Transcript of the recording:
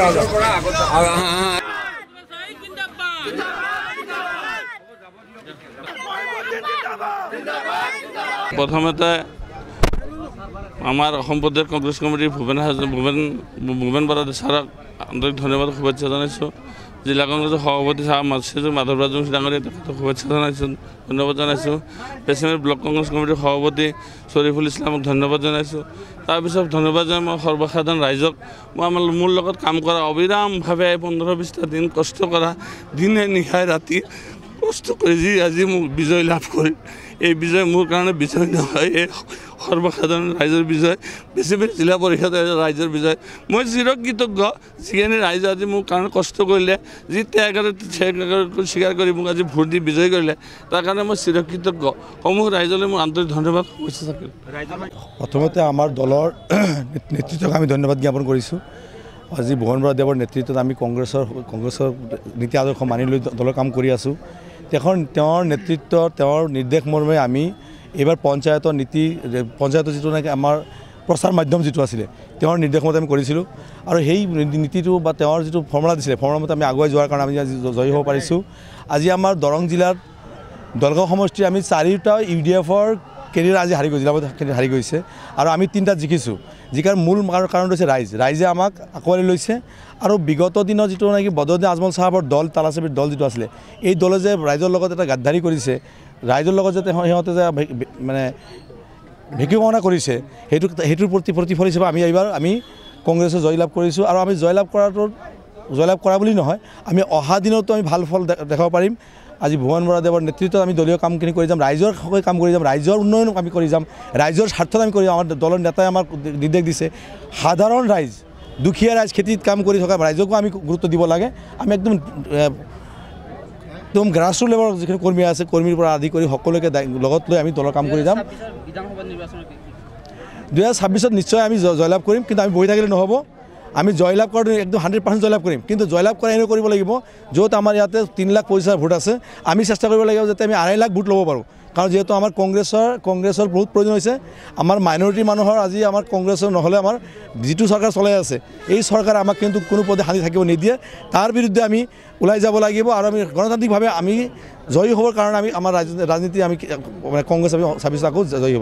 প্ৰথমতে আমাৰ অসম প্ৰদেশ কংগ্ৰেছ কমিটিৰ ভূপেন বৰা ছাৰক আন্তৰিক ধন্যবাদ শুভেচ্ছা জনাইছোঁ। জিলা কংগ্ৰেছৰ সভাপতি মাধৱৰাজ ডাঙৰীয়া তেখেতক শুভেচ্ছা জনাইছোঁ, ধন্যবাদ জনাইছোঁ। বেচিমেৰী ব্লক কংগ্ৰেছ কমিটিৰ সভাপতি শ্বৰিফুল ইছলামক ধন্যবাদ জনাইছোঁ। তাৰপিছত ধন্যবাদ জনাই মই সৰ্বসাধাৰণ ৰাইজক, মোৰ লগত কাম কৰা অবিৰামভাৱে 15-20টা দিন কষ্ট কৰা, দিনে নিশাই ৰাতি কষ্ট কৰি যি আজি মোক বিজয় লাভ কৰি, এই বিজয় মোৰ কাৰণে বিজয় নহয়, এই সৰ্বসাধাৰণ ৰাইজৰ বিজয়, বেচিমেৰী জিলা পৰিষদ ৰাইজৰ বিজয়। মই চিৰকৃতজ্ঞ যিখিনি ৰাইজে আজি মোৰ কাৰণে কষ্ট কৰিলে, যি ত্যাগ স্বীকাৰ কৰি মোক আজি ভোট দি বিজয় কৰিলে, তাৰ কাৰণে মই চিৰকৃতজ্ঞ। সমূহ ৰাইজলৈ মোৰ আন্তৰিক ধন্যবাদ শুভেচ্ছা থাকিল। প্ৰথমতে আমাৰ দলৰ নেতৃত্বক আমি ধন্যবাদ জ্ঞাপন কৰিছোঁ। আজি ভুৱন বৰা দেৱৰ নেতৃত্বত আমি কংগ্ৰেছৰ নীতি আদৰ্শ মানি লৈ দলৰ কাম কৰি আছোঁ। তেওঁৰ নেতৃত্ব, তেওঁৰ নিৰ্দেশ মৰ্মে আমি এইবাৰ পঞ্চায়তৰ যিটো নেকি আমাৰ প্ৰচাৰ মাধ্যম যিটো আছিলে, তেওঁৰ নিৰ্দেশমতে আমি কৰিছিলোঁ। আৰু সেই নীতিটো বা তেওঁৰ যিটো ফৰ্মুলা দিছিলে, ফৰ্মুলামতে আমি আগুৱাই যোৱাৰ কাৰণে আমি আজি জয়ী হ'ব পাৰিছোঁ। আজি আমাৰ দৰং জিলাত দলগাঁও সমষ্টিৰ আমি 4টা UDFৰ কেৰিয়াৰ আজি হাৰি গৈছে আৰু আমি 3টাত জিকিছোঁ। জিকাৰ মূল কাৰণ হৈছে ৰাইজে আমাক আঁকোৱালি লৈছে। আৰু বিগত দিনৰ যিটো নেকি বদৰুদ্দিন আজমল চাহাবৰ দল, তালাচবীৰ দল যিটো আছিলে, এই দলে যে ৰাইজৰ লগত এটা গাদ্দাৰী কৰিছে, ৰাইজৰ লগত যাতে সিহঁতে যে মানে ভেকুৱানা কৰিছে, সেইটোৰ প্ৰতিফল হিচাপে এইবাৰ আমি কংগ্ৰেছে জয়লাভ কৰিছোঁ। আৰু আমি জয়লাভ কৰা বুলি নহয়, আমি অহা দিনতো আমি ভাল ফল দেখাব পাৰিম। আজি ভুৱন বৰা দেৱৰ নেতৃত্বত আমি দলীয় কামখিনি কৰি যাম, ৰাইজৰ হকে কাম কৰি যাম, ৰাইজৰ উন্নয়ন আমি কৰি যাম, ৰাইজৰ স্বাৰ্থত আমি কৰি যাম। আমাৰ দলৰ নেতাই আমাক নিৰ্দেশ দিছে, সাধাৰণ ৰাইজ, দুখীয়া ৰাইজ, খেতিত কাম কৰি থকা ৰাইজকো আমি গুৰুত্ব দিব লাগে। আমি একদম গ্ৰাছৰুট লেভেলৰ যিখিনি কৰ্মী আছে, কৰ্মীৰ পৰা আদি কৰি সকলোকে লগত লৈ আমি দলৰ কাম কৰি যাম। 2026ত নিশ্চয় আমি জয়লাভ কৰিম, কিন্তু আমি বহি থাকিলে নহ'ব। আমি জয়লাভ কৰাটো একদম 100% জয়লাভ কৰিম, কিন্তু জয়লাভ কৰা এনেও কৰিব লাগিব য'ত আমাৰ ইয়াতে 3 লাখ 25,000 ভোট আছে, আমি চেষ্টা কৰিব লাগিব যাতে আমি 2.5 লাখ ভোট ল'ব পাৰোঁ। কাৰণ যিহেতু আমাৰ কংগ্ৰেছৰ বহুত প্ৰয়োজন হৈছে। আমাৰ মাইনৰিটি মানুহৰ আজি আমাৰ কংগ্ৰেছৰ নহ'লে আমাৰ যিটো চৰকাৰ চলাই আছে, এই চৰকাৰে আমাক কিন্তু কোনো পদে শান্তি থাকিব নিদিয়ে। তাৰ বিৰুদ্ধে আমি ওলাই যাব লাগিব আৰু আমি গণতান্ত্ৰিকভাৱে আমি জয়ী হ'বৰ কাৰণে আমাৰ ৰাজনীতি আমি কংগ্ৰেছ আমি 26 আকৌ জয়ী হ'ব।